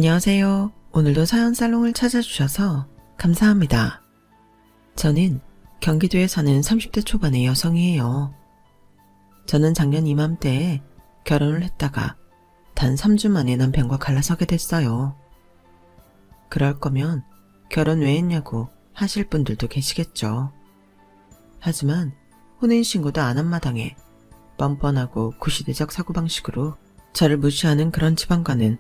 안녕하세요. 오늘도 사연살롱을 찾아주셔서 감사합니다. 저는 경기도에 사는 30대 초반의 여성이에요. 저는 작년 이맘때에 결혼을 했다가 단 3주 만에 남편과 갈라서게 됐어요. 그럴 거면 결혼 왜 했냐고 하실 분들도 계시겠죠. 하지만 혼인신고도 안 한 마당에 뻔뻔하고 구시대적 사고방식으로 저를 무시하는 그런 집안과는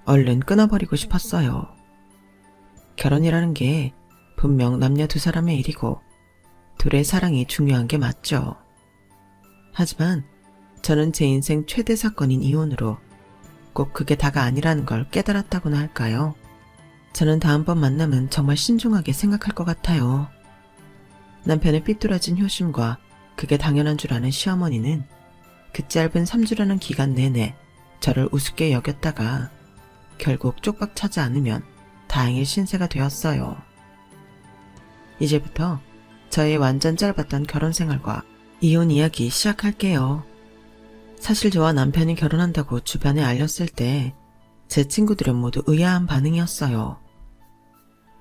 얼른 끊어버리고 싶었어요. 결혼이라는 게 분명 남녀 두 사람의 일이고 둘의 사랑이 중요한 게 맞죠. 하지만 저는 제 인생 최대 사건인 이혼으로 꼭 그게 다가 아니라는 걸 깨달았다고나 할까요? 저는 다음번 만남은 정말 신중하게 생각할 것 같아요. 남편의 삐뚤어진 효심과 그게 당연한 줄 아는 시어머니는 그 짧은 3주라는 기간 내내 저를 우습게 여겼다가 결국 쪽박 차지 않으면 다행일 신세가 되었어요. 이제부터 저의 완전 짧았던 결혼 생활과 이혼 이야기 시작할게요. 사실 저와 남편이 결혼한다고 주변에 알렸을 때 제 친구들은 모두 의아한 반응이었어요.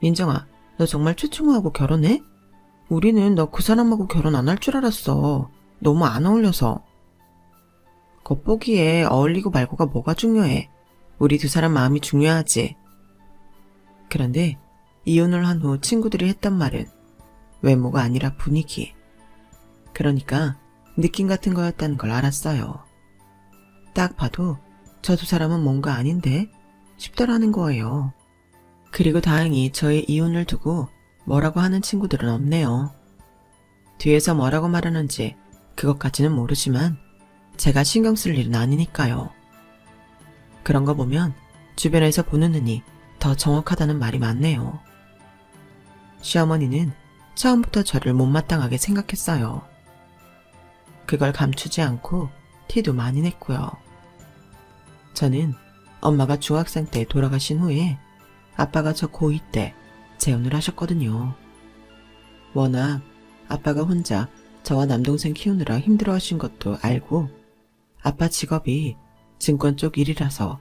민정아, 너 정말 최충우하고 결혼해? 우리는 너 그 사람하고 결혼 안 할 줄 알았어. 너무 안 어울려서. 겉보기에 어울리고 말고가 뭐가 중요해. 우리 두 사람 마음이 중요하지. 그런데 이혼을 한 후 친구들이 했던 말은 외모가 아니라 분위기. 그러니까 느낌 같은 거였다는 걸 알았어요. 딱 봐도 저 두 사람은 뭔가 아닌데 싶더라는 거예요. 그리고 다행히 저의 이혼을 두고 뭐라고 하는 친구들은 없네요. 뒤에서 뭐라고 말하는지 그것까지는 모르지만 제가 신경 쓸 일은 아니니까요. 그런 거 보면 주변에서 보는 눈이 더 정확하다는 말이 많네요. 시어머니는 처음부터 저를 못마땅하게 생각했어요. 그걸 감추지 않고 티도 많이 냈고요. 저는 엄마가 중학생 때 돌아가신 후에 아빠가 저 고2 때 재혼을 하셨거든요. 워낙 아빠가 혼자 저와 남동생 키우느라 힘들어하신 것도 알고 아빠 직업이 증권 쪽 일이라서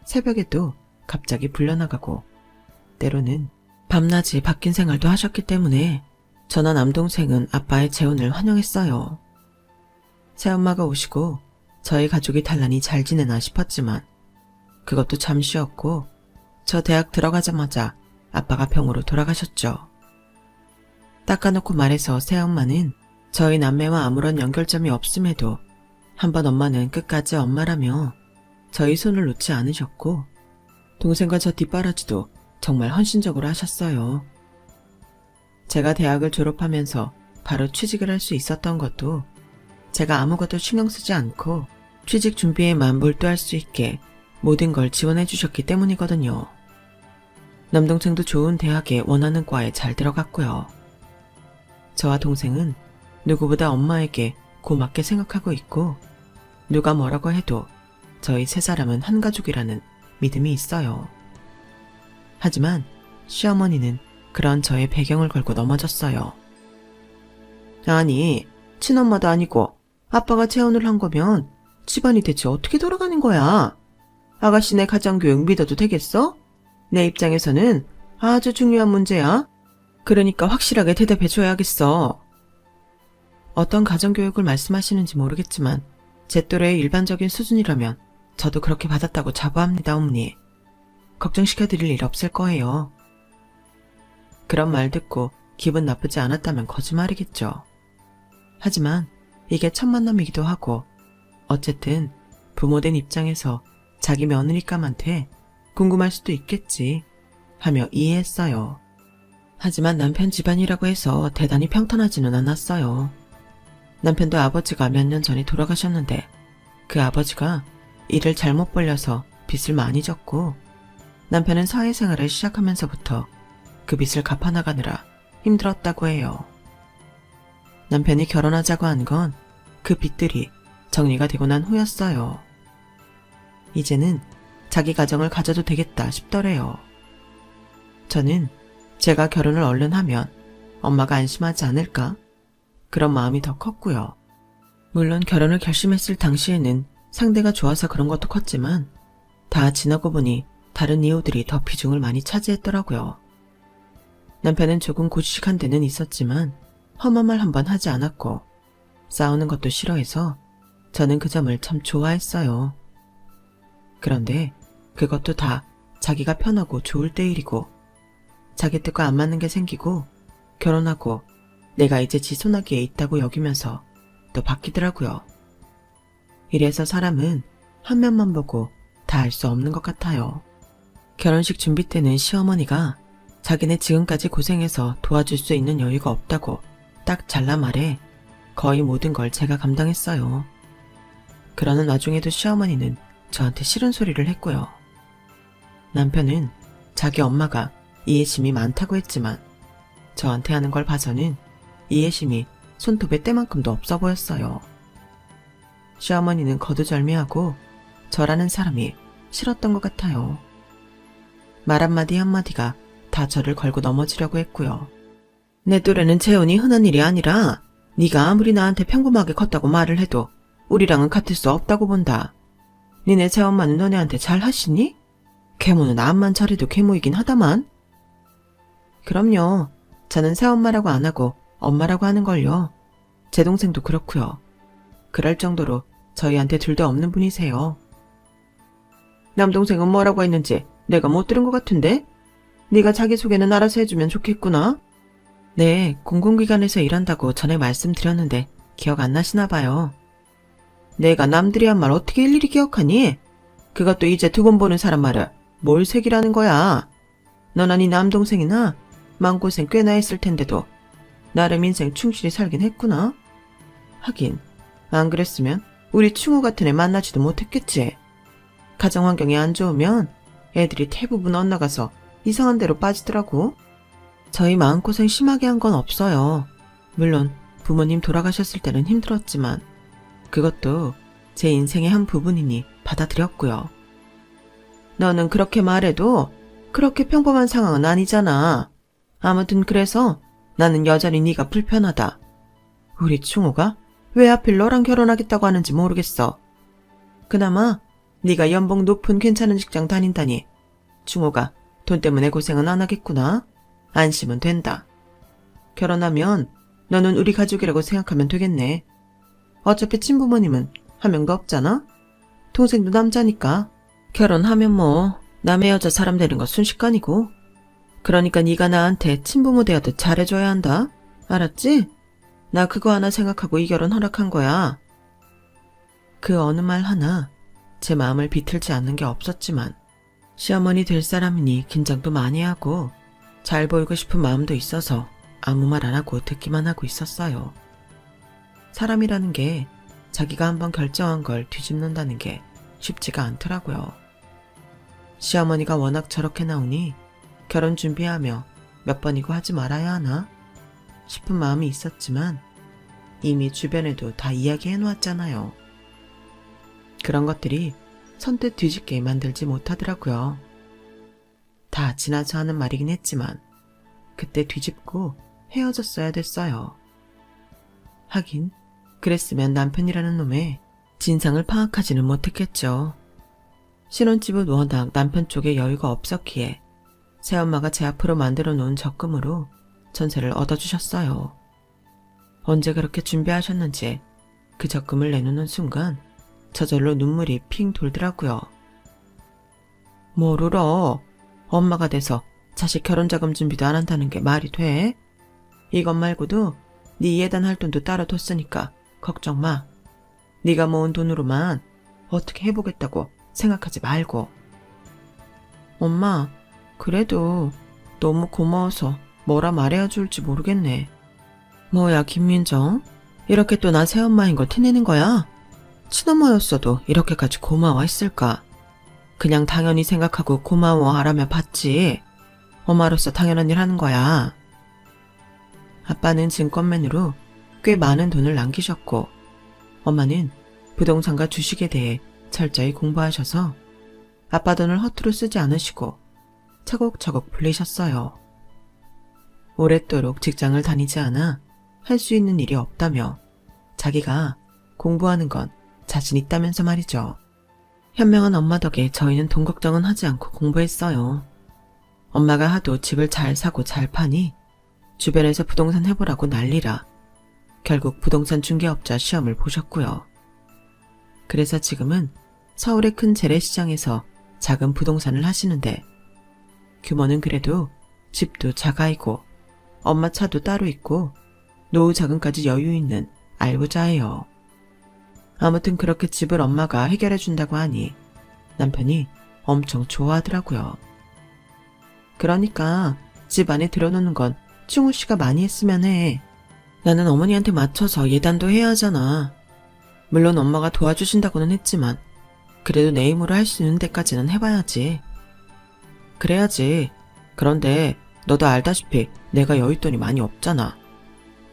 새벽에도 갑자기 불려나가고 때로는 밤낮이 바뀐 생활도 하셨기 때문에 저나 남동생은 아빠의 재혼을 환영했어요. 새엄마가 오시고 저희 가족이 단란히 잘 지내나 싶었지만 그것도 잠시였고 저 대학 들어가자마자 아빠가 병으로 돌아가셨죠. 닦아놓고 말해서 새엄마는 저희 남매와 아무런 연결점이 없음에도 한번 엄마는 끝까지 엄마라며 저희 손을 놓지 않으셨고 동생과 저 뒷바라지도 정말 헌신적으로 하셨어요. 제가 대학을 졸업하면서 바로 취직을 할 수 있었던 것도 제가 아무것도 신경 쓰지 않고 취직 준비에만 몰두할 수 있게 모든 걸 지원해 주셨기 때문이거든요. 남동생도 좋은 대학에 원하는 과에 잘 들어갔고요. 저와 동생은 누구보다 엄마에게 고맙게 생각하고 있고 누가 뭐라고 해도 저희 세 사람은 한 가족이라는 믿음이 있어요. 하지만 시어머니는 그런 저의 배경을 걸고 넘어졌어요. 아니, 친엄마도 아니고 아빠가 재혼을 한 거면 집안이 대체 어떻게 돌아가는 거야? 아가씨네 가정교육 믿어도 되겠어? 내 입장에서는 아주 중요한 문제야. 그러니까 확실하게 대답해줘야겠어. 어떤 가정교육을 말씀하시는지 모르겠지만 제 또래의 일반적인 수준이라면 저도 그렇게 받았다고 자부합니다, 어머니. 걱정시켜드릴 일 없을 거예요. 그런 말 듣고 기분 나쁘지 않았다면 거짓말이겠죠. 하지만 이게 첫 만남이기도 하고 어쨌든 부모된 입장에서 자기 며느리감한테 궁금할 수도 있겠지 하며 이해했어요. 하지만 남편 집안이라고 해서 대단히 평탄하지는 않았어요. 남편도 아버지가 몇 년 전에 돌아가셨는데 그 아버지가 일을 잘못 벌려서 빚을 많이 졌고 남편은 사회생활을 시작하면서부터 그 빚을 갚아나가느라 힘들었다고 해요. 남편이 결혼하자고 한 건 그 빚들이 정리가 되고 난 후였어요. 이제는 자기 가정을 가져도 되겠다 싶더래요. 저는 제가 결혼을 얼른 하면 엄마가 안심하지 않을까? 그런 마음이 더 컸고요. 물론 결혼을 결심했을 당시에는 상대가 좋아서 그런 것도 컸지만 다 지나고 보니 다른 이유들이 더 비중을 많이 차지했더라고요. 남편은 조금 고지식한 데는 있었지만 험한 말 한 번 하지 않았고 싸우는 것도 싫어해서 저는 그 점을 참 좋아했어요. 그런데 그것도 다 자기가 편하고 좋을 때 일이고 자기 뜻과 안 맞는 게 생기고 결혼하고 내가 이제 지 손아귀에 있다고 여기면서 또 바뀌더라고요. 이래서 사람은 한 면만 보고 다 알 수 없는 것 같아요. 결혼식 준비 때는 시어머니가 자기네 지금까지 고생해서 도와줄 수 있는 여유가 없다고 딱 잘라 말해 거의 모든 걸 제가 감당했어요. 그러는 와중에도 시어머니는 저한테 싫은 소리를 했고요. 남편은 자기 엄마가 이해심이 많다고 했지만 저한테 하는 걸 봐서는 이해심이 손톱에 때만큼도 없어 보였어요. 시어머니는 거두절미하고 저라는 사람이 싫었던 것 같아요. 말 한마디 한마디가 다 저를 걸고 넘어지려고 했고요. 내 또래는 재혼이 흔한 일이 아니라 네가 아무리 나한테 평범하게 컸다고 말을 해도 우리랑은 같을 수 없다고 본다. 니네 새엄마는 너네한테 잘 하시니? 계모는 암만 잘해도 계모이긴 하다만. 그럼요. 저는 새엄마라고 안 하고 엄마라고 하는걸요. 제 동생도 그렇고요. 그럴 정도로 저희한테 둘도 없는 분이세요. 남동생은 뭐라고 했는지 내가 못 들은 것 같은데? 네가 자기소개는 알아서 해주면 좋겠구나. 네, 공공기관에서 일한다고 전에 말씀드렸는데 기억 안 나시나 봐요. 내가 남들이 한 말 어떻게 일일이 기억하니? 그것도 이제 두 번 보는 사람 말을 뭘 색이라는 거야. 너나 네 남동생이나 마음고생 꽤나 했을 텐데도 나름 인생 충실히 살긴 했구나. 하긴 안 그랬으면 우리 충우 같은 애 만나지도 못했겠지. 가정 환경이 안 좋으면 애들이 대부분 엇나가서 이상한 데로 빠지더라고. 저희 마음고생 심하게 한 건 없어요. 물론 부모님 돌아가셨을 때는 힘들었지만 그것도 제 인생의 한 부분이니 받아들였고요. 너는 그렇게 말해도 그렇게 평범한 상황은 아니잖아. 아무튼 그래서 나는 여전히 네가 불편하다. 우리 충호가 왜 하필 너랑 결혼하겠다고 하는지 모르겠어. 그나마 네가 연봉 높은 괜찮은 직장 다닌다니 충호가 돈 때문에 고생은 안 하겠구나. 안심은 된다. 결혼하면 너는 우리 가족이라고 생각하면 되겠네. 어차피 친부모님은 한 명도 없잖아. 동생도 남자니까 결혼하면 뭐 남의 여자 사람 되는 거 순식간이고. 그러니까 네가 나한테 친부모 대하듯 잘해줘야 한다. 알았지? 나 그거 하나 생각하고 이 결혼 허락한 거야. 그 어느 말 하나 제 마음을 비틀지 않는 게 없었지만 시어머니 될 사람이니 긴장도 많이 하고 잘 보이고 싶은 마음도 있어서 아무 말 안 하고 듣기만 하고 있었어요. 사람이라는 게 자기가 한번 결정한 걸 뒤집는다는 게 쉽지가 않더라고요. 시어머니가 워낙 저렇게 나오니 결혼 준비하며 몇 번이고 하지 말아야 하나 싶은 마음이 있었지만 이미 주변에도 다 이야기해 놓았잖아요. 그런 것들이 선뜻 뒤집게 만들지 못하더라고요. 다 지나서 하는 말이긴 했지만 그때 뒤집고 헤어졌어야 됐어요. 하긴 그랬으면 남편이라는 놈의 진상을 파악하지는 못했겠죠. 신혼집은 워낙 남편 쪽에 여유가 없었기에 새엄마가 제 앞으로 만들어 놓은 적금으로 전세를 얻어주셨어요. 언제 그렇게 준비하셨는지 그 적금을 내놓는 순간 저절로 눈물이 핑 돌더라고요. 뭘 울어. 엄마가 돼서 자식 결혼자금 준비도 안 한다는 게 말이 돼? 이것 말고도 네 예단할 돈도 따로 뒀으니까 걱정 마. 네가 모은 돈으로만 어떻게 해보겠다고 생각하지 말고. 엄마, 그래도 너무 고마워서 뭐라 말해야 좋을지 모르겠네. 뭐야 김민정, 이렇게 또 나 새엄마인 거 티내는 거야? 친엄마였어도 이렇게까지 고마워했을까? 그냥 당연히 생각하고 고마워하라며 받지. 엄마로서 당연한 일 하는 거야. 아빠는 증권맨으로 꽤 많은 돈을 남기셨고 엄마는 부동산과 주식에 대해 철저히 공부하셔서 아빠 돈을 허투루 쓰지 않으시고 차곡차곡 불리셨어요. 오랫도록 직장을 다니지 않아 할 수 있는 일이 없다며 자기가 공부하는 건 자신 있다면서 말이죠. 현명한 엄마 덕에 저희는 돈 걱정은 하지 않고 공부했어요. 엄마가 하도 집을 잘 사고 잘 파니 주변에서 부동산 해보라고 난리라 결국 부동산 중개업자 시험을 보셨고요. 그래서 지금은 서울의 큰 재래시장에서 작은 부동산을 하시는데 규모는 그래도 집도 자가이고 엄마 차도 따로 있고 노후 자금까지 여유 있는 알부자예요. 아무튼 그렇게 집을 엄마가 해결해 준다고 하니 남편이 엄청 좋아하더라고요. 그러니까 집 안에 들어놓는 건 충우 씨가 많이 했으면 해. 나는 어머니한테 맞춰서 예단도 해야 하잖아. 물론 엄마가 도와주신다고는 했지만 그래도 내 힘으로 할 수 있는 데까지는 해봐야지. 그래야지. 그런데 너도 알다시피 내가 여윳돈이 많이 없잖아.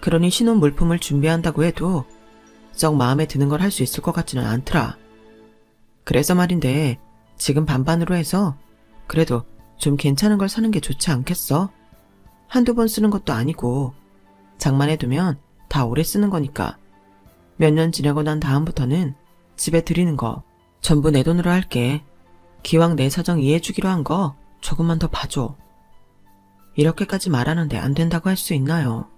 그러니 신혼 물품을 준비한다고 해도 썩 마음에 드는 걸 할 수 있을 것 같지는 않더라. 그래서 말인데 지금 반반으로 해서 그래도 좀 괜찮은 걸 사는 게 좋지 않겠어? 한두 번 쓰는 것도 아니고 장만해두면 다 오래 쓰는 거니까 몇 년 지나고 난 다음부터는 집에 들이는 거 전부 내 돈으로 할게. 기왕 내 사정 이해해주기로 한 거 조금만 더 봐줘. 이렇게까지 말하는데 안 된다고 할 수 있나요?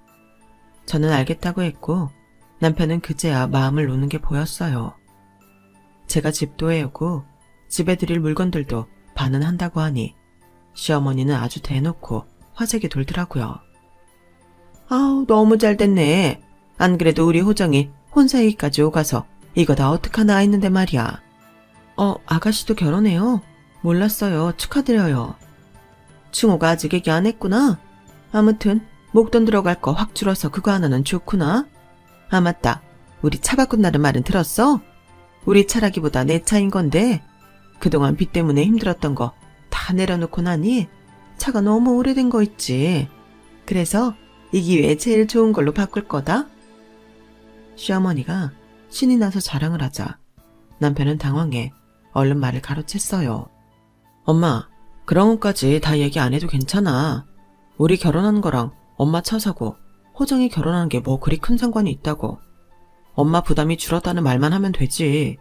저는 알겠다고 했고 남편은 그제야 마음을 놓는 게 보였어요. 제가 집도 해오고 집에 들일 물건들도 반은 한다고 하니 시어머니는 아주 대놓고 화색이 돌더라고요. 아우 너무 잘 됐네. 안 그래도 우리 호정이 혼사얘기까지 오가서 이거 다 어떡하나 했는데 말이야. 아가씨도 결혼해요? 몰랐어요. 축하드려요. 충호가 아직 얘기 안 했구나. 아무튼 목돈 들어갈 거 확 줄어서 그거 하나는 좋구나. 아 맞다. 우리 차 바꾼다는 말은 들었어? 우리 차라기보다 내 차인 건데 그동안 빚 때문에 힘들었던 거 다 내려놓고 나니 차가 너무 오래된 거 있지. 그래서 이 기회에 제일 좋은 걸로 바꿀 거다. 시어머니가 신이 나서 자랑을 하자 남편은 당황해 얼른 말을 가로챘어요. 엄마, 그런 것까지 다 얘기 안 해도 괜찮아. 우리 결혼하는 거랑 엄마 차 사고 호정이 결혼하는 게 뭐 그리 큰 상관이 있다고. 엄마 부담이 줄었다는 말만 하면 되지.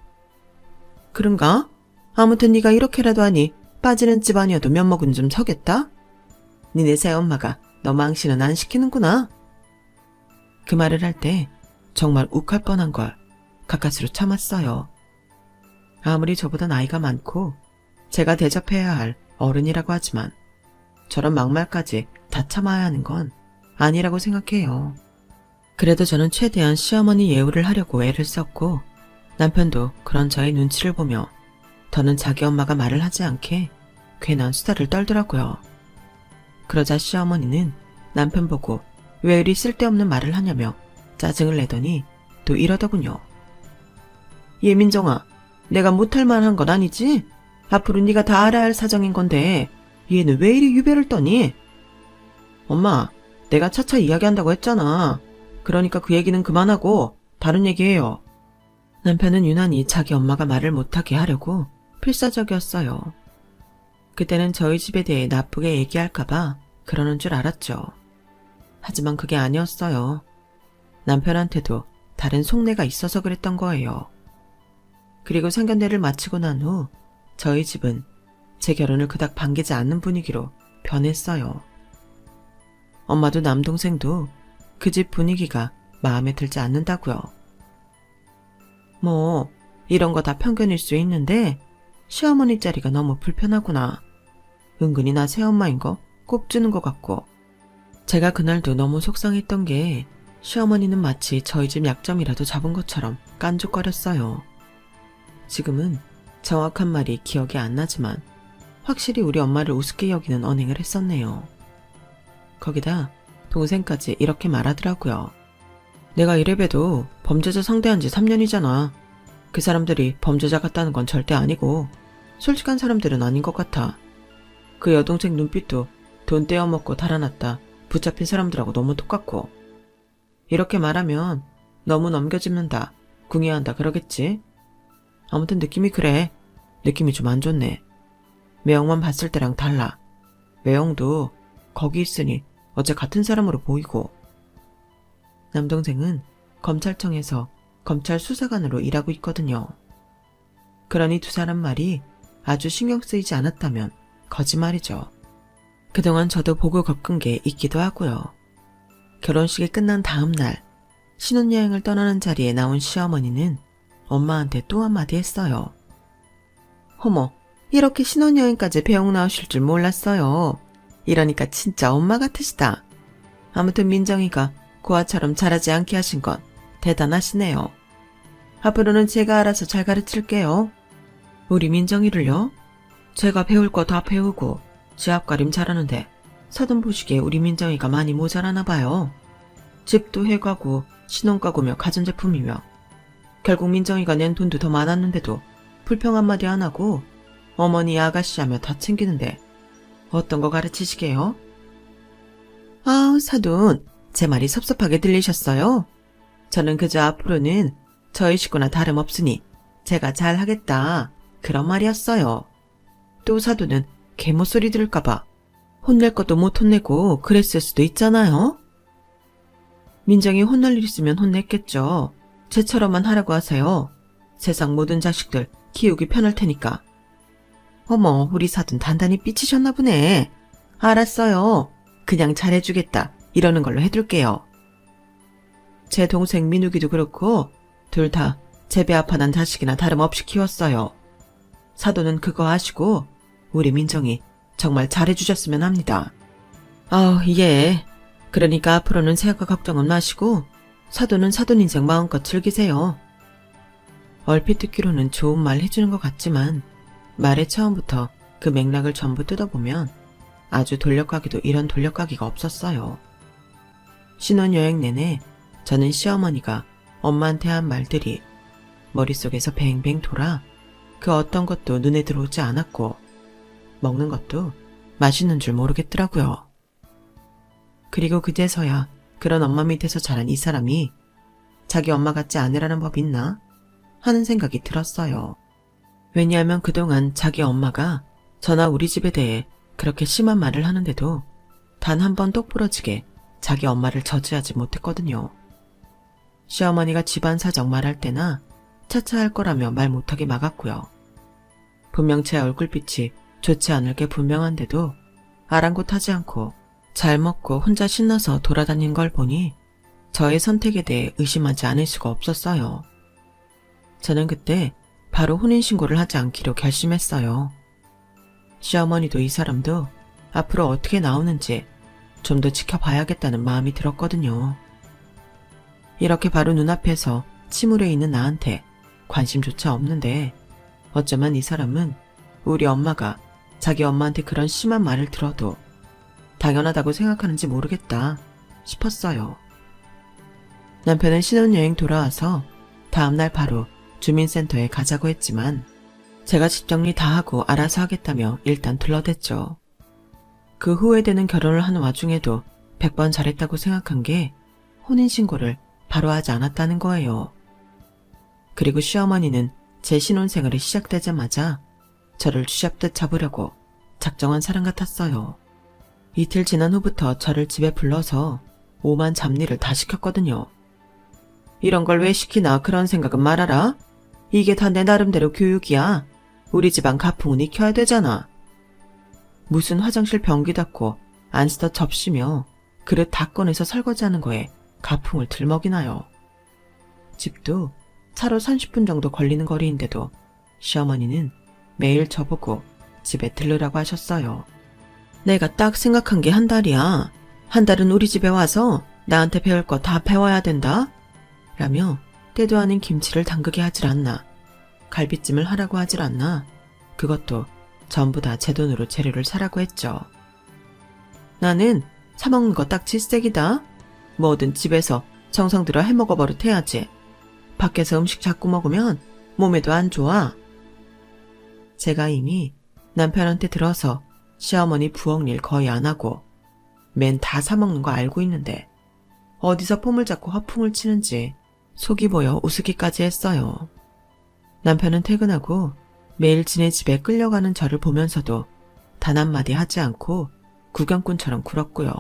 그런가? 아무튼 네가 이렇게라도 하니 빠지는 집안이어도 면목은 좀 서겠다? 니네 새엄마가 너 망신은 안 시키는구나. 그 말을 할 때 정말 욱할 뻔한 걸 가까스로 참았어요. 아무리 저보다 나이가 많고 제가 대접해야 할 어른이라고 하지만 저런 막말까지 다 참아야 하는 건 아니라고 생각해요. 그래도 저는 최대한 시어머니 예우를 하려고 애를 썼고 남편도 그런 저의 눈치를 보며 더는 자기 엄마가 말을 하지 않게 괜한 수다를 떨더라고요. 그러자 시어머니는 남편 보고 왜 이리 쓸데없는 말을 하냐며 짜증을 내더니 또 이러더군요. 예민정아, 내가 못할 만한 건 아니지? 앞으로 네가 다 알아야 할 사정인 건데 얘는 왜 이리 유별을 떠니? 엄마, 내가 차차 이야기한다고 했잖아. 그러니까 그 얘기는 그만하고 다른 얘기해요. 남편은 유난히 자기 엄마가 말을 못하게 하려고 필사적이었어요. 그때는 저희 집에 대해 나쁘게 얘기할까봐 그러는 줄 알았죠. 하지만 그게 아니었어요. 남편한테도 다른 속내가 있어서 그랬던 거예요. 그리고 상견례를 마치고 난 후 저희 집은 제 결혼을 그닥 반기지 않는 분위기로 변했어요. 엄마도 남동생도 그 집 분위기가 마음에 들지 않는다고요. 뭐 이런 거 다 편견일 수 있는데 시어머니 자리가 너무 불편하구나. 은근히 나 새엄마인 거 꼽주는 것 같고. 제가 그날도 너무 속상했던 게 시어머니는 마치 저희 집 약점이라도 잡은 것처럼 깐족거렸어요. 지금은 정확한 말이 기억이 안 나지만 확실히 우리 엄마를 우습게 여기는 언행을 했었네요. 거기다 동생까지 이렇게 말하더라고요. 내가 이래봬도 범죄자 상대한 지 3년이잖아. 그 사람들이 범죄자 같다는 건 절대 아니고 솔직한 사람들은 아닌 것 같아. 그 여동생 눈빛도 돈 떼어먹고 달아났다 붙잡힌 사람들하고 너무 똑같고. 이렇게 말하면 너무 넘겨짚는다, 궁예한다 그러겠지. 아무튼 느낌이 그래. 느낌이 좀 안 좋네. 매형만 봤을 때랑 달라. 매형도 거기 있으니 어째 같은 사람으로 보이고. 남동생은 검찰청에서 검찰 수사관으로 일하고 있거든요. 그러니 두 사람 말이 아주 신경 쓰이지 않았다면 거짓말이죠. 그동안 저도 보고 겪은 게 있기도 하고요. 결혼식이 끝난 다음 날 신혼여행을 떠나는 자리에 나온 시어머니는 엄마한테 또 한마디 했어요. 어머, 이렇게 신혼여행까지 배웅 나오실 줄 몰랐어요. 이러니까 진짜 엄마 같으시다. 아무튼 민정이가 고아처럼 자라지 않게 하신 건 대단하시네요. 앞으로는 제가 알아서 잘 가르칠게요. 우리 민정이를요? 제가 배울 거 다 배우고 제 앞가림 잘하는데 사돈 보시기에 우리 민정이가 많이 모자라나 봐요. 집도 해가고 신혼가구며 가전제품이며 결국 민정이가 낸 돈도 더 많았는데도 불평 한마디 안 하고 어머니 아가씨 하며 다 챙기는데 어떤 거 가르치시게요? 아우 사돈, 제 말이 섭섭하게 들리셨어요? 저는 그저 앞으로는 저희 식구나 다름없으니 제가 잘하겠다 그런 말이었어요. 또 사돈은 개모소리 들을까봐 혼낼 것도 못 혼내고 그랬을 수도 있잖아요. 민정이 혼날 일 있으면 혼냈겠죠. 쟤처럼만 하라고 하세요. 세상 모든 자식들 키우기 편할 테니까. 어머, 우리 사돈 단단히 삐치셨나 보네. 알았어요. 그냥 잘해주겠다 이러는 걸로 해둘게요. 제 동생 민욱이도 그렇고 둘 다 제 배 아파 난 자식이나 다름없이 키웠어요. 사돈은 그거 아시고 우리 민정이 정말 잘해주셨으면 합니다. 예. 그러니까 앞으로는 생각과 걱정은 마시고 사돈은 사돈 인생 마음껏 즐기세요. 얼핏 듣기로는 좋은 말 해주는 것 같지만 말의 처음부터 그 맥락을 전부 뜯어보면 아주 돌려가기도 이런 돌려가기가 없었어요. 신혼여행 내내 저는 시어머니가 엄마한테 한 말들이 머릿속에서 뱅뱅 돌아 그 어떤 것도 눈에 들어오지 않았고 먹는 것도 맛있는 줄 모르겠더라고요. 그리고 그제서야 그런 엄마 밑에서 자란 이 사람이 자기 엄마 같지 않으라는 법 있나 하는 생각이 들었어요. 왜냐하면 그동안 자기 엄마가 저나 우리 집에 대해 그렇게 심한 말을 하는데도 단 한 번 똑부러지게 자기 엄마를 저지하지 못했거든요. 시어머니가 집안 사정 말할 때나 차차 할 거라며 말 못하게 막았고요. 분명 제 얼굴빛이 좋지 않을 게 분명한데도 아랑곳하지 않고 잘 먹고 혼자 신나서 돌아다닌 걸 보니 저의 선택에 대해 의심하지 않을 수가 없었어요. 저는 그때 바로 혼인신고를 하지 않기로 결심했어요. 시어머니도 이 사람도 앞으로 어떻게 나오는지 좀 더 지켜봐야겠다는 마음이 들었거든요. 이렇게 바로 눈앞에서 침울해 있는 나한테 관심조차 없는데 어쩌면 이 사람은 우리 엄마가 자기 엄마한테 그런 심한 말을 들어도 당연하다고 생각하는지 모르겠다 싶었어요. 남편은 신혼여행 돌아와서 다음날 바로 주민센터에 가자고 했지만 제가 집 정리 다 하고 알아서 하겠다며 일단 둘러댔죠. 그 후회되는 결혼을 하는 와중에도 100번 잘했다고 생각한 게 혼인신고를 바로 하지 않았다는 거예요. 그리고 시어머니는 제 신혼생활이 시작되자마자 저를 쥐잡듯 잡으려고 작정한 사람 같았어요. 이틀 지난 후부터 저를 집에 불러서 오만 잡일을 다 시켰거든요. 이런 걸 왜 시키나 그런 생각은 말아라. 이게 다 내 나름대로 교육이야. 우리 집안 가풍은 익혀야 되잖아. 무슨 화장실 변기 닦고 안 쓰던 접시며 그릇 다 꺼내서 설거지하는 거에 가풍을 들먹이나요. 집도 차로 30분 정도 걸리는 거리인데도 시어머니는 매일 저보고 집에 들르라고 하셨어요. 내가 딱 생각한 게 한 달이야. 한 달은 우리 집에 와서 나한테 배울 거 다 배워야 된다. 라며 때도 아닌 김치를 담그게 하질 않나. 갈비찜을 하라고 하질 않나. 그것도 전부 다 제 돈으로 재료를 사라고 했죠. 나는 사먹는 거 딱 질색이다. 뭐든 집에서 정성 들여 해먹어 버릇해야지. 밖에서 음식 자꾸 먹으면 몸에도 안 좋아. 제가 이미 남편한테 들어서 시어머니 부엌 일 거의 안 하고 맨 다 사먹는 거 알고 있는데 어디서 폼을 잡고 허풍을 치는지 속이 보여 우스기까지 했어요. 남편은 퇴근하고 매일 지네 집에 끌려가는 저를 보면서도 단 한마디 하지 않고 구경꾼처럼 굴었고요.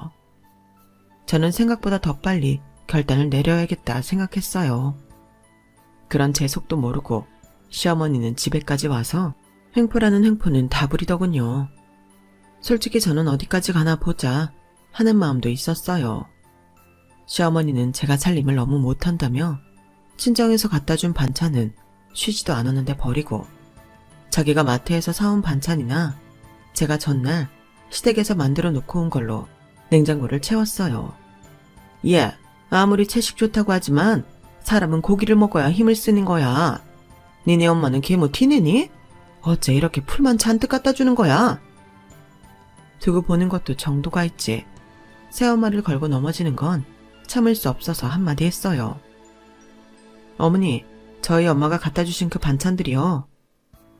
저는 생각보다 더 빨리 결단을 내려야겠다 생각했어요. 그런 제 속도 모르고 시어머니는 집에까지 와서 횡포라는 횡포는 다 부리더군요. 솔직히 저는 어디까지 가나 보자 하는 마음도 있었어요. 시어머니는 제가 살림을 너무 못한다며 친정에서 갖다 준 반찬은 쉬지도 않았는데 버리고 자기가 마트에서 사온 반찬이나 제가 전날 시댁에서 만들어 놓고 온 걸로 냉장고를 채웠어요. 예, 아무리 채식 좋다고 하지만 사람은 고기를 먹어야 힘을 쓰는 거야. 니네 엄마는 계모 티내니? 어째 이렇게 풀만 잔뜩 갖다 주는 거야? 두고 보는 것도 정도가 있지. 새엄마를 걸고 넘어지는 건 참을 수 없어서 한마디 했어요. 어머니, 저희 엄마가 갖다 주신 그 반찬들이요.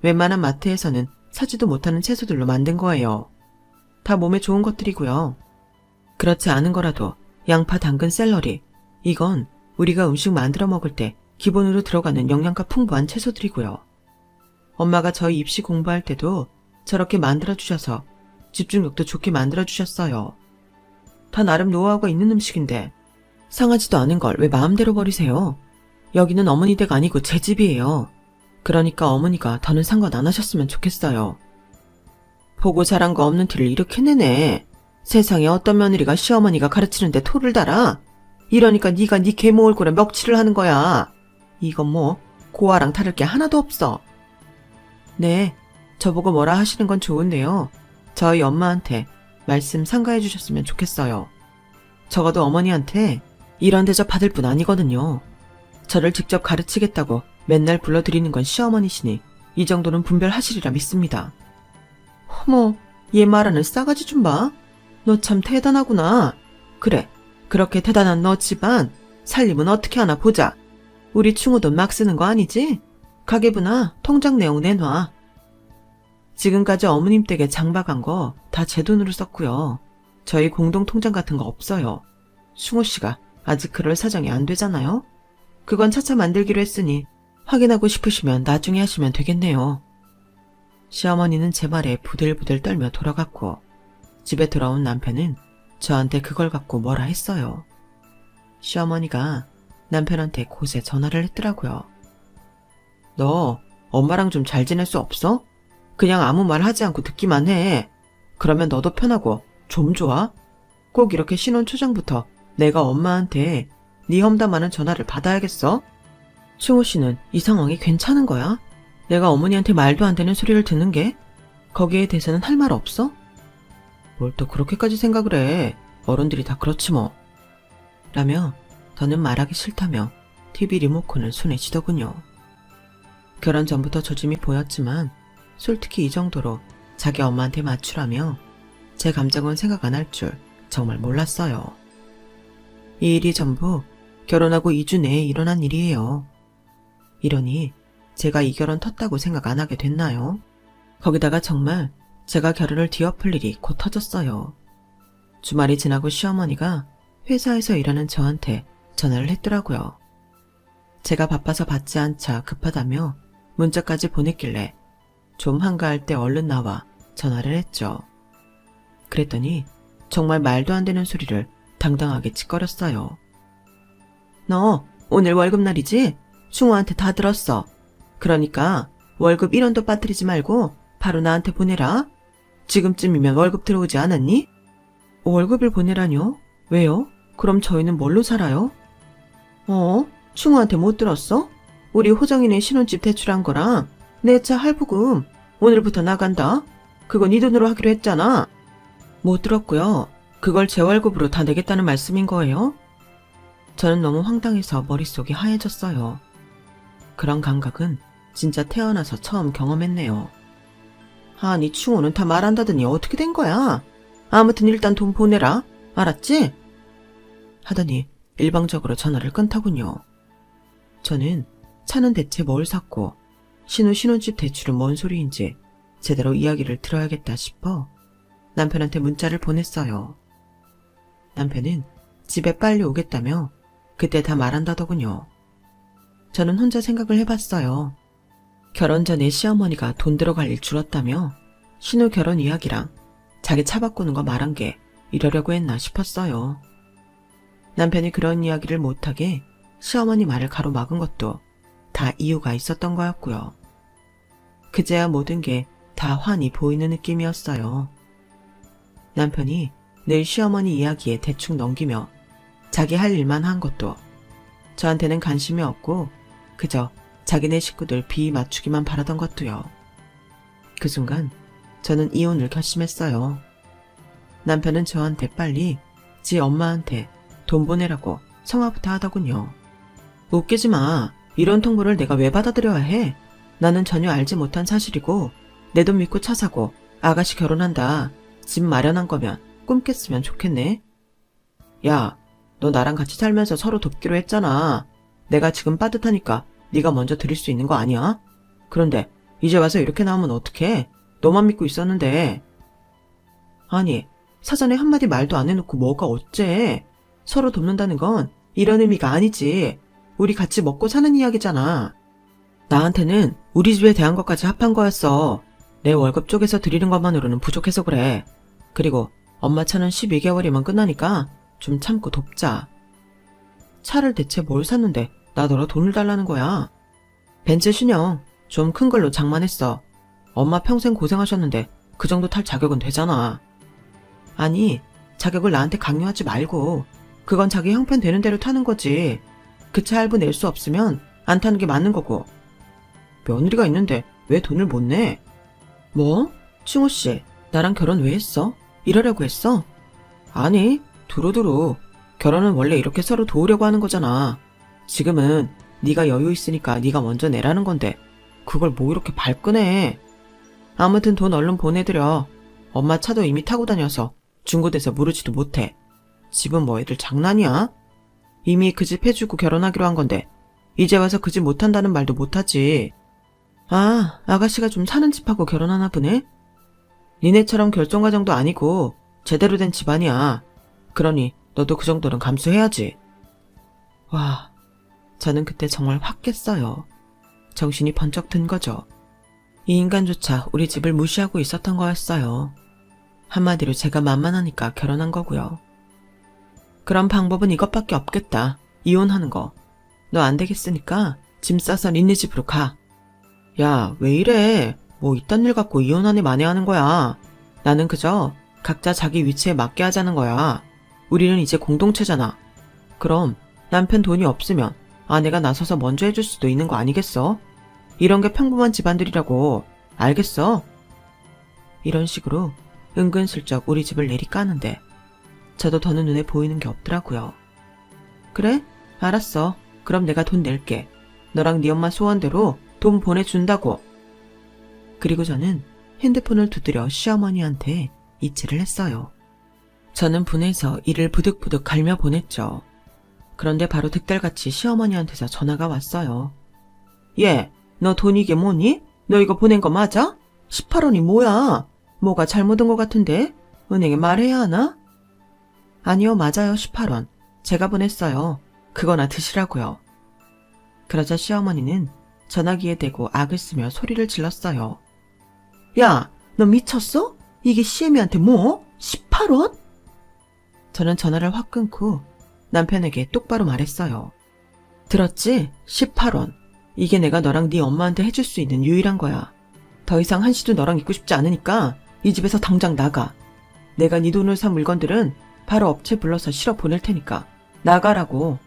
웬만한 마트에서는 사지도 못하는 채소들로 만든 거예요. 다 몸에 좋은 것들이고요. 그렇지 않은 거라도 양파, 당근, 샐러리, 이건 우리가 음식 만들어 먹을 때 기본으로 들어가는 영양가 풍부한 채소들이고요. 엄마가 저희 입시 공부할 때도 저렇게 만들어주셔서 집중력도 좋게 만들어주셨어요. 다 나름 노하우가 있는 음식인데 상하지도 않은 걸 왜 마음대로 버리세요? 여기는 어머니 댁 아니고 제 집이에요. 그러니까 어머니가 더는 상관 안 하셨으면 좋겠어요. 보고 자란 거 없는 티를 이렇게 내네. 세상에 어떤 며느리가 시어머니가 가르치는데 토를 달아? 이러니까 네가 네 계모 얼굴에 멱칠을 하는 거야. 이건 뭐 고아랑 다를 게 하나도 없어. 네, 저보고 뭐라 하시는 건 좋은데요. 저희 엄마한테 말씀 상가해 주셨으면 좋겠어요. 적어도 어머니한테 이런 대접 받을 뿐 아니거든요. 저를 직접 가르치겠다고 맨날 불러드리는 건 시어머니시니 이 정도는 분별하시리라 믿습니다. 어머, 얘 말하는 싸가지 좀 봐. 너 참 대단하구나. 그래, 그렇게 대단한 너 집안 살림은 어떻게 하나 보자. 우리 충우 돈 막 쓰는 거 아니지? 가계부나 통장 내용 내놔. 지금까지 어머님 댁에 장박한 거 다 제 돈으로 썼고요. 저희 공동 통장 같은 거 없어요. 충우 씨가 아직 그럴 사정이 안 되잖아요. 그건 차차 만들기로 했으니 확인하고 싶으시면 나중에 하시면 되겠네요. 시어머니는 제 말에 부들부들 떨며 돌아갔고 집에 돌아온 남편은 저한테 그걸 갖고 뭐라 했어요. 시어머니가 남편한테 곳에 전화를 했더라고요. 너 엄마랑 좀 잘 지낼 수 없어? 그냥 아무 말 하지 않고 듣기만 해. 그러면 너도 편하고 좀 좋아? 꼭 이렇게 신혼 초장부터 내가 엄마한테 네 험담하는 전화를 받아야겠어? 충호 씨는 이 상황이 괜찮은 거야? 내가 어머니한테 말도 안 되는 소리를 듣는 게? 거기에 대해서는 할 말 없어? 뭘 또 그렇게까지 생각을 해. 어른들이 다 그렇지 뭐. 라며 더는 말하기 싫다며 TV 리모컨을 손에 쥐더군요. 결혼 전부터 조짐이 보였지만 솔직히 이 정도로 자기 엄마한테 맞추라며 제 감정은 생각 안 할 줄 정말 몰랐어요. 이 일이 전부 결혼하고 2주 내에 일어난 일이에요. 이러니 제가 이 결혼 텄다고 생각 안 하게 됐나요? 거기다가 정말 제가 결혼을 뒤엎을 일이 곧 터졌어요. 주말이 지나고 시어머니가 회사에서 일하는 저한테 전화를 했더라고요. 제가 바빠서 받지 않자 급하다며 문자까지 보냈길래 좀 한가할 때 얼른 나와 전화를 했죠. 그랬더니 정말 말도 안 되는 소리를 당당하게 찌꺼렸어요. 너 오늘 월급날이지? 충호한테 다 들었어. 그러니까 월급 1원도 빠뜨리지 말고 바로 나한테 보내라. 지금쯤이면 월급 들어오지 않았니? 월급을 보내라뇨? 왜요? 그럼 저희는 뭘로 살아요? 충호한테 못 들었어? 우리 호정이네 신혼집 대출한 거랑 내 차 할부금 오늘부터 나간다. 그거 네 돈으로 하기로 했잖아. 못 들었고요. 그걸 제 월급으로 다 내겠다는 말씀인 거예요? 저는 너무 황당해서 머릿속이 하얘졌어요. 그런 감각은 진짜 태어나서 처음 경험했네요. 아니 충호는 다 말한다더니 어떻게 된 거야? 아무튼 일단 돈 보내라. 알았지? 하더니 일방적으로 전화를 끊더군요. 저는 차는 대체 뭘 샀고 신혼집 대출은 뭔 소리인지 제대로 이야기를 들어야겠다 싶어 남편한테 문자를 보냈어요. 남편은 집에 빨리 오겠다며 그때 다 말한다더군요. 저는 혼자 생각을 해봤어요. 결혼 전에 시어머니가 돈 들어갈 일 줄었다며 신우 결혼 이야기랑 자기 차 바꾸는 거 말한 게 이러려고 했나 싶었어요. 남편이 그런 이야기를 못하게 시어머니 말을 가로막은 것도 다 이유가 있었던 거였고요. 그제야 모든 게 다 환히 보이는 느낌이었어요. 남편이 늘 시어머니 이야기에 대충 넘기며 자기 할 일만 한 것도 저한테는 관심이 없고 그저 자기네 식구들 비위 맞추기만 바라던 것도요. 그 순간 저는 이혼을 결심했어요. 남편은 저한테 빨리 지 엄마한테 돈 보내라고 성화부터 하더군요. 웃기지 마. 이런 통보를 내가 왜 받아들여야 해? 나는 전혀 알지 못한 사실이고 내 돈 믿고 차 사고 아가씨 결혼한다. 집 마련한 거면 꿈 깼으면 좋겠네. 야, 너 나랑 같이 살면서 서로 돕기로 했잖아. 내가 지금 빠듯하니까 네가 먼저 드릴 수 있는 거 아니야? 그런데 이제 와서 이렇게 나오면 어떡해? 너만 믿고 있었는데. 아니, 사전에 한마디 말도 안 해놓고 뭐가 어째? 서로 돕는다는 건 이런 의미가 아니지. 우리 같이 먹고 사는 이야기잖아. 나한테는 우리 집에 대한 것까지 합한 거였어. 내 월급 쪽에서 드리는 것만으로는 부족해서 그래. 그리고 엄마 차는 12개월이면 끝나니까 좀 참고 돕자. 차를 대체 뭘 샀는데 나더러 돈을 달라는 거야. 벤츠 신형 좀 큰 걸로 장만했어. 엄마 평생 고생하셨는데 그 정도 탈 자격은 되잖아. 아니, 자격을 나한테 강요하지 말고 그건 자기 형편 되는 대로 타는 거지. 그 차 할부 낼 수 없으면 안 타는 게 맞는 거고. 며느리가 있는데 왜 돈을 못 내? 뭐? 칭호씨, 나랑 결혼 왜 했어? 이러려고 했어? 아니, 두루두루. 결혼은 원래 이렇게 서로 도우려고 하는 거잖아. 지금은 네가 여유 있으니까 네가 먼저 내라는 건데 그걸 뭐 이렇게 발끈해. 아무튼 돈 얼른 보내드려. 엄마 차도 이미 타고 다녀서 중고돼서 모르지도 못해. 집은 뭐 애들 장난이야? 이미 그 집 해주고 결혼하기로 한 건데 이제 와서 그 집 못한다는 말도 못하지. 아, 아가씨가 좀 사는 집하고 결혼하나 보네? 니네처럼 결정과정도 아니고 제대로 된 집안이야. 그러니 너도 그 정도는 감수해야지. 와, 저는 그때 정말 확 깼어요. 정신이 번쩍 든 거죠. 이 인간조차 우리 집을 무시하고 있었던 거였어요. 한마디로 제가 만만하니까 결혼한 거고요. 그럼 방법은 이것밖에 없겠다. 이혼하는 거. 너 안 되겠으니까 짐 싸서 니네 집으로 가. 야, 왜 이래? 뭐 이딴 일 갖고 이혼하니 만회하는 거야. 나는 그저 각자 자기 위치에 맞게 하자는 거야. 우리는 이제 공동체잖아. 그럼 남편 돈이 없으면 아내가 나서서 먼저 해줄 수도 있는 거 아니겠어? 이런 게 평범한 집안들이라고. 알겠어? 이런 식으로 은근슬쩍 우리 집을 내리까는데 저도 더는 눈에 보이는 게 없더라고요. 그래? 알았어. 그럼 내가 돈 낼게. 너랑 네 엄마 소원대로 돈 보내준다고. 그리고 저는 핸드폰을 두드려 시어머니한테 이체를 했어요. 저는 분해서 이를 부득부득 갈며 보냈죠. 그런데 바로 득달같이 시어머니한테서 전화가 왔어요. 얘, 너 돈 이게 뭐니? 너 이거 보낸 거 맞아? 18원이 뭐야? 뭐가 잘못 온 것 같은데? 은행에 말해야 하나? 아니요, 맞아요. 18원. 제가 보냈어요. 그거나 드시라고요. 그러자 시어머니는 전화기에 대고 악을 쓰며 소리를 질렀어요. 야, 너 미쳤어? 이게 시애미한테 뭐? 18원? 저는 전화를 확 끊고 남편에게 똑바로 말했어요. 들었지? 18원. 이게 내가 너랑 네 엄마한테 해줄 수 있는 유일한 거야. 더 이상 한시도 너랑 있고 싶지 않으니까 이 집에서 당장 나가. 내가 네 돈을 산 물건들은 바로 업체 불러서 실어 보낼 테니까 나가라고.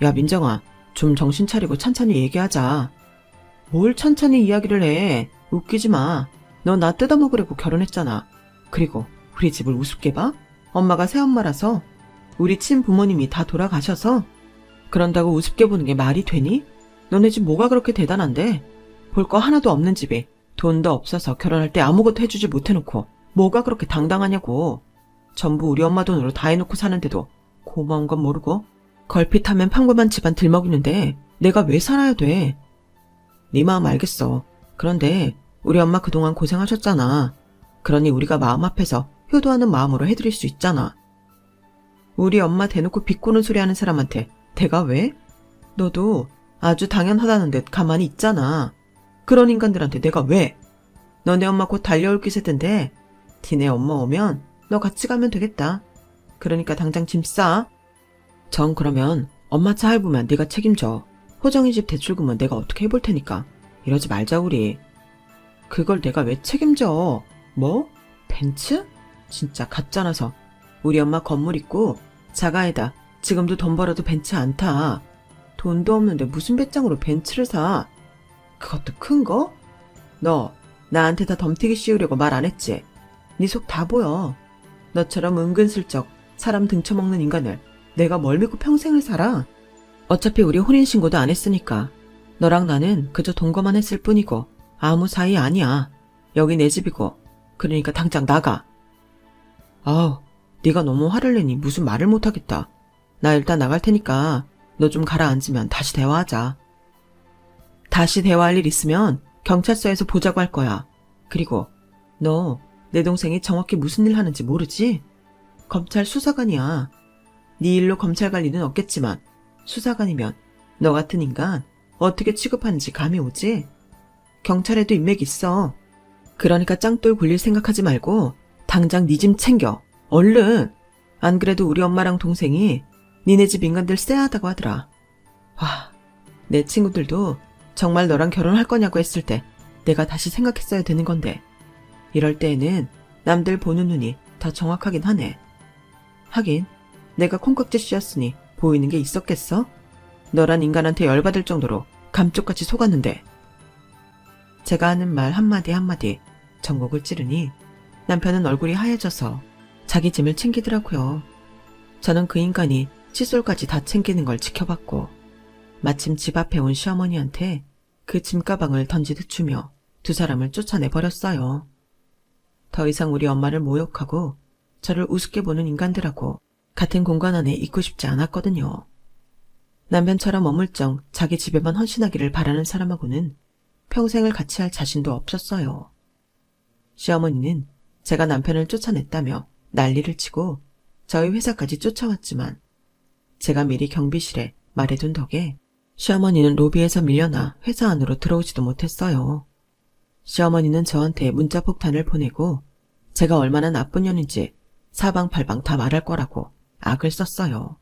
야, 민정아, 좀 정신 차리고 찬찬히 얘기하자. 뭘 찬찬히 이야기를 해. 웃기지 마. 너 나 뜯어먹으려고 결혼했잖아. 그리고 우리 집을 우습게 봐? 엄마가 새엄마라서 우리 친부모님이 다 돌아가셔서 그런다고 우습게 보는 게 말이 되니? 너네 집 뭐가 그렇게 대단한데? 볼 거 하나도 없는 집에 돈도 없어서 결혼할 때 아무것도 해주지 못해놓고 뭐가 그렇게 당당하냐고. 전부 우리 엄마 돈으로 다 해놓고 사는데도 고마운 건 모르고 걸핏하면 평범한 집안 들먹이는데 내가 왜 살아야 돼? 네 마음 알겠어. 그런데 우리 엄마 그동안 고생하셨잖아. 그러니 우리가 마음 앞에서 효도하는 마음으로 해드릴 수 있잖아. 우리 엄마 대놓고 비꼬는 소리 하는 사람한테 내가 왜? 너도 아주 당연하다는 듯 가만히 있잖아. 그런 인간들한테 내가 왜? 너네 엄마 곧 달려올 기세던데 니네 엄마 오면 너 같이 가면 되겠다. 그러니까 당장 짐 싸. 전 그러면 엄마 차 할부면 네가 책임져. 호정이 집 대출금은 내가 어떻게 해볼 테니까. 이러지 말자 우리. 그걸 내가 왜 책임져? 뭐? 벤츠? 진짜 가짜라서. 우리 엄마 건물 있고 자가에다 지금도 돈 벌어도 벤츠 안 타. 돈도 없는데 무슨 배짱으로 벤츠를 사? 그것도 큰 거? 너 나한테 다 덤태기 씌우려고 말 안 했지? 네 속 다 보여. 너처럼 은근슬쩍 사람 등쳐먹는 인간을 내가 뭘 믿고 평생을 살아? 어차피 우리 혼인신고도 안 했으니까 너랑 나는 그저 동거만 했을 뿐이고 아무 사이 아니야. 여기 내 집이고 그러니까 당장 나가. 아우, 네가 너무 화를 내니 무슨 말을 못하겠다. 나 일단 나갈 테니까 너 좀 가라앉으면 다시 대화하자. 다시 대화할 일 있으면 경찰서에서 보자고 할 거야. 그리고 너 내 동생이 정확히 무슨 일 하는지 모르지? 검찰 수사관이야. 네 일로 검찰 갈 일은 없겠지만 수사관이면 너 같은 인간 어떻게 취급하는지 감이 오지? 경찰에도 인맥 있어. 그러니까 짱돌 굴릴 생각하지 말고 당장 네 짐 챙겨. 얼른. 안 그래도 우리 엄마랑 동생이 니네 집 인간들 쎄하다고 하더라. 와, 내 친구들도 정말 너랑 결혼할 거냐고 했을 때 내가 다시 생각했어야 되는 건데 이럴 때에는 남들 보는 눈이 더 정확하긴 하네. 하긴 내가 콩깍지 씌었으니 보이는 게 있었겠어? 너란 인간한테 열받을 정도로 감쪽같이 속았는데. 제가 하는 말 한마디 한마디 전곡을 찌르니 남편은 얼굴이 하얘져서 자기 짐을 챙기더라고요. 저는 그 인간이 칫솔까지 다 챙기는 걸 지켜봤고 마침 집 앞에 온 시어머니한테 그 짐가방을 던지듯 주며 두 사람을 쫓아내버렸어요. 더 이상 우리 엄마를 모욕하고 저를 우습게 보는 인간들하고 같은 공간 안에 있고 싶지 않았거든요. 남편처럼 어물쩡 자기 집에만 헌신하기를 바라는 사람하고는 평생을 같이 할 자신도 없었어요. 시어머니는 제가 남편을 쫓아냈다며 난리를 치고 저희 회사까지 쫓아왔지만 제가 미리 경비실에 말해둔 덕에 시어머니는 로비에서 밀려나 회사 안으로 들어오지도 못했어요. 시어머니는 저한테 문자 폭탄을 보내고 제가 얼마나 나쁜 년인지 사방팔방 다 말할 거라고 악을 썼어요.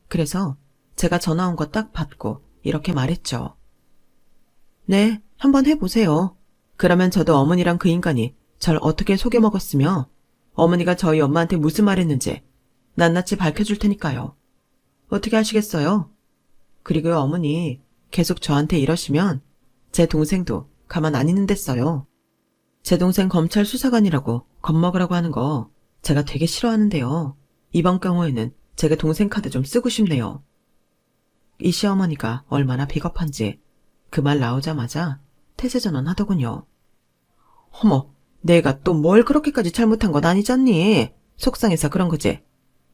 그래서 제가 전화 온 거 딱 받고 이렇게 말했죠. 네, 한번 해보세요. 그러면 저도 어머니랑 그 인간이 절 어떻게 속여먹었으며 어머니가 저희 엄마한테 무슨 말 했는지 낱낱이 밝혀줄 테니까요. 어떻게 하시겠어요? 그리고 어머니 계속 저한테 이러시면 제 동생도 가만 안 있는댔어요. 제 동생 검찰 수사관이라고 겁먹으라고 하는 거 제가 되게 싫어하는데요. 이번 경우에는 제가 동생 카드 좀 쓰고 싶네요. 이 시어머니가 얼마나 비겁한지 그 말 나오자마자 태세전환 하더군요. 어머, 내가 또 뭘 그렇게까지 잘못한 건 아니잖니? 속상해서 그런 거지.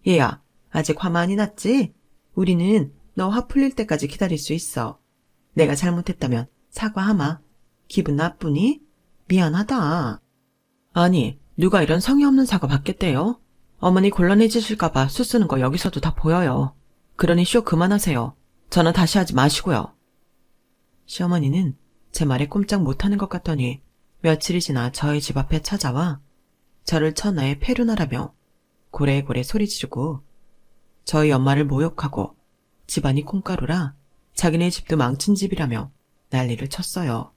얘야, 아직 화 많이 났지? 우리는 너 화 풀릴 때까지 기다릴 수 있어. 내가 잘못했다면 사과하마. 기분 나쁘니? 미안하다. 아니, 누가 이런 성의 없는 사과 받겠대요? 어머니 곤란해지실까봐 수쓰는 거 여기서도 다 보여요. 그러니 쇼 그만하세요. 전화 다시 하지 마시고요. 시어머니는 제 말에 꼼짝 못하는 것 같더니 며칠이 지나 저희 집 앞에 찾아와 저를 천하의 페루나라며 고래고래 소리 지르고 저희 엄마를 모욕하고 집안이 콩가루라 자기네 집도 망친 집이라며 난리를 쳤어요.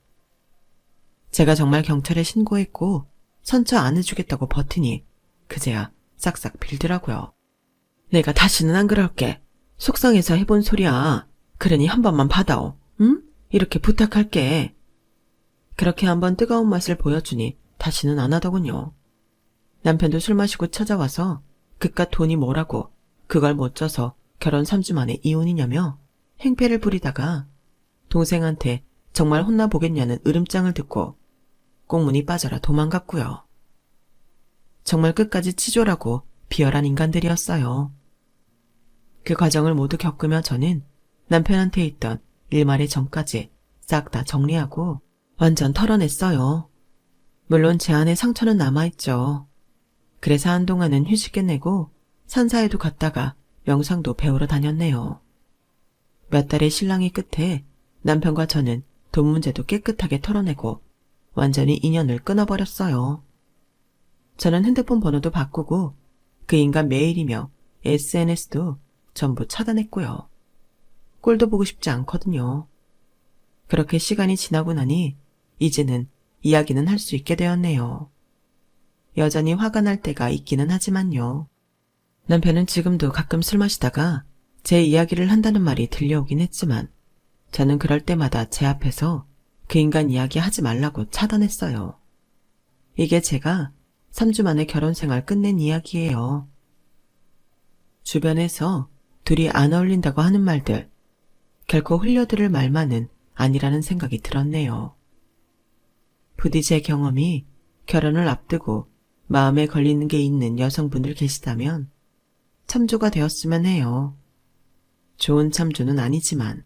제가 정말 경찰에 신고했고 선처 안 해주겠다고 버티니 그제야 싹싹 빌더라고요. 내가 다시는 안 그럴게. 속상해서 해본 소리야. 그러니 한 번만 받아오. 응? 이렇게 부탁할게. 그렇게 한번 뜨거운 맛을 보여주니 다시는 안 하더군요. 남편도 술 마시고 찾아와서 그깟 돈이 뭐라고 그걸 못 줘서 결혼 3주 만에 이혼이냐며 행패를 부리다가 동생한테 정말 혼나보겠냐는 으름장을 듣고 꽁문이 빠져라 도망갔고요. 정말 끝까지 치졸하고 비열한 인간들이었어요. 그 과정을 모두 겪으며 저는 남편한테 있던 일말의 정까지 싹 다 정리하고 완전 털어냈어요. 물론 제 안에 상처는 남아있죠. 그래서 한동안은 휴식을 내고 산사에도 갔다가 명상도 배우러 다녔네요. 몇 달의 신랑이 끝에 남편과 저는 돈 문제도 깨끗하게 털어내고 완전히 인연을 끊어버렸어요. 저는 핸드폰 번호도 바꾸고 그 인간 메일이며 SNS도 전부 차단했고요. 꼴도 보고 싶지 않거든요. 그렇게 시간이 지나고 나니 이제는 이야기는 할 수 있게 되었네요. 여전히 화가 날 때가 있기는 하지만요. 남편은 지금도 가끔 술 마시다가 제 이야기를 한다는 말이 들려오긴 했지만 저는 그럴 때마다 제 앞에서 그 인간 이야기 하지 말라고 차단했어요. 이게 제가 3주 만에 결혼 생활 끝낸 이야기예요. 주변에서 둘이 안 어울린다고 하는 말들, 결코 흘려들을 말만은 아니라는 생각이 들었네요. 부디 제 경험이 결혼을 앞두고 마음에 걸리는 게 있는 여성분들 계시다면 참조가 되었으면 해요. 좋은 참조는 아니지만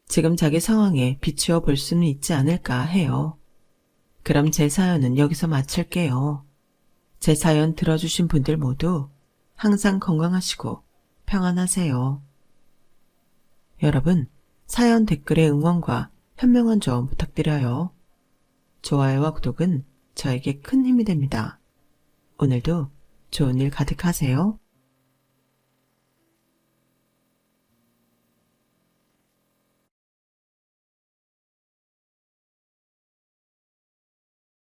지금 자기 상황에 비추어 볼 수는 있지 않을까 해요. 그럼 제 사연은 여기서 마칠게요. 제 사연 들어주신 분들 모두 항상 건강하시고 평안하세요. 여러분, 사연 댓글에 응원과 현명한 조언 부탁드려요. 좋아요와 구독은 저에게 큰 힘이 됩니다. 오늘도 좋은 일 가득하세요.